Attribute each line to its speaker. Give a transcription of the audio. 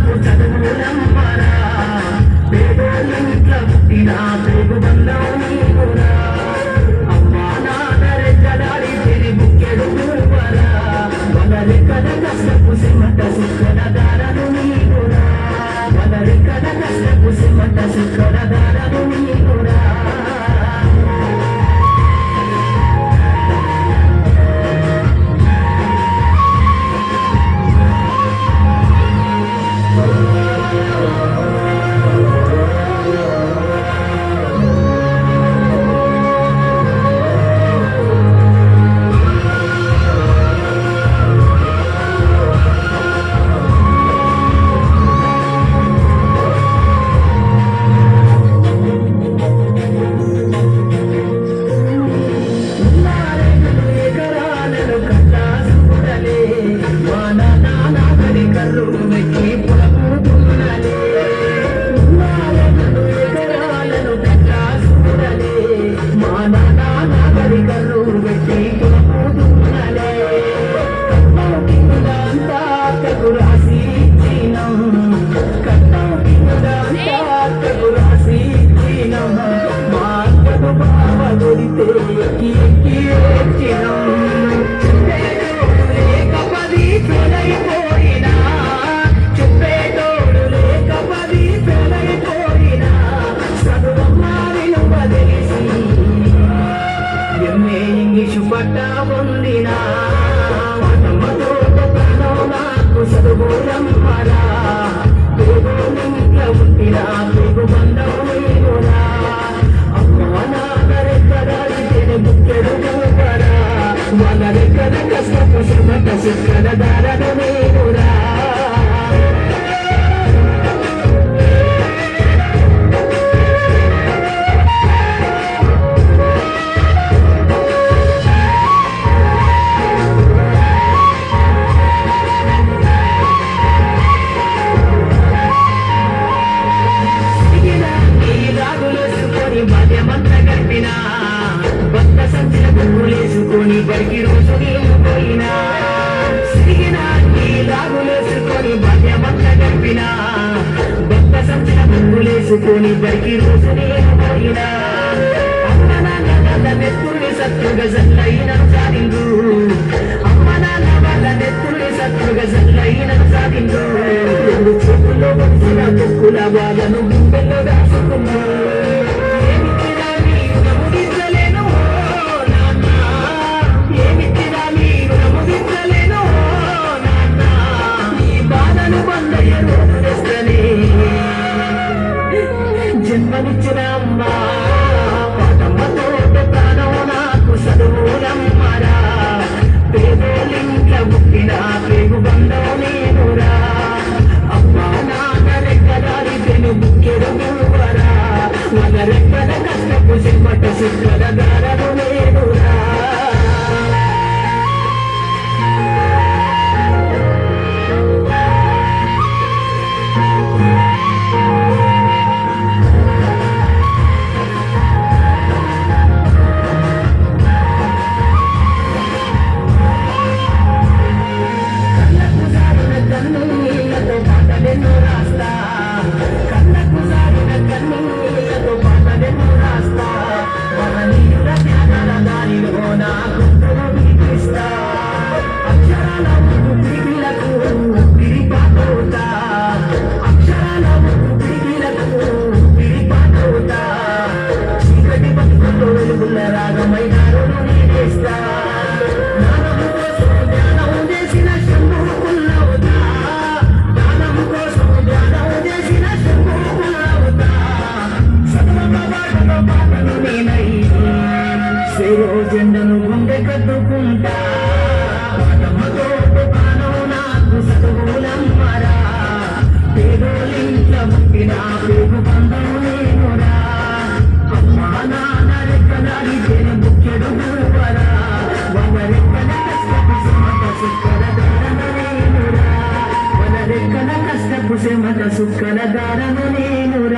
Speaker 1: నాకు చదువులమ్మరా పేదోళ్ళింట్ల పుట్టిన పేగు బంధం నీకురా అమ్మా నాన్నరెక్కడాడి తిని బుక్కెడు నువ్వరా వనరెక్కల కష్టపు సిమట సుక్కల దారను నీకురా వనరెక్కల కష్టపు సిమట సుక్కల దారను నీకురా బడికి రోజునే పోయినా అమ్మ నాన్న వాళ్ళ నెత్తుల్ని సత్తుగా జల్లైన సాగిండు అమ్మ నాన్న వాళ్ళ నెత్తుల్ని సత్తుగా జల్లైన సాగిండు రెండు చేతుల్లో వచ్చిన కుక్కుల వాళ్ళను గుండెల్లో దాచుకున్నా జన్మనిచ్చిన అమ్మ పాటమ్మతో ప్రాణం నాకు చదువులమ్మరా పేదోళ్ళింట్ల పుట్టిన పేగు బంధం నేనురా అమ్మా నాన్న రెక్కదారి తెను బుక్కెడు నువ్వరా మన రెక్కల కష్టపు సిమ్మట సిక్కల దారను నేనురా జెండను గుండె కట్టుకుంటా నాకు చదువులమ్మరా పేదోళ్ళింట్ల పుట్టిన పేగు బంధం నేనురా అమ్మా నాన్న రెక్కదారి తేనె బుక్కెడు గురువరా వాళ్ళ రెక్కల కష్టపు సిమ్మట సుక్కల దారను నేనురా వాళ్ళ రెక్కల కష్టపు సిమ్మట సుక్కల దారను నేనురా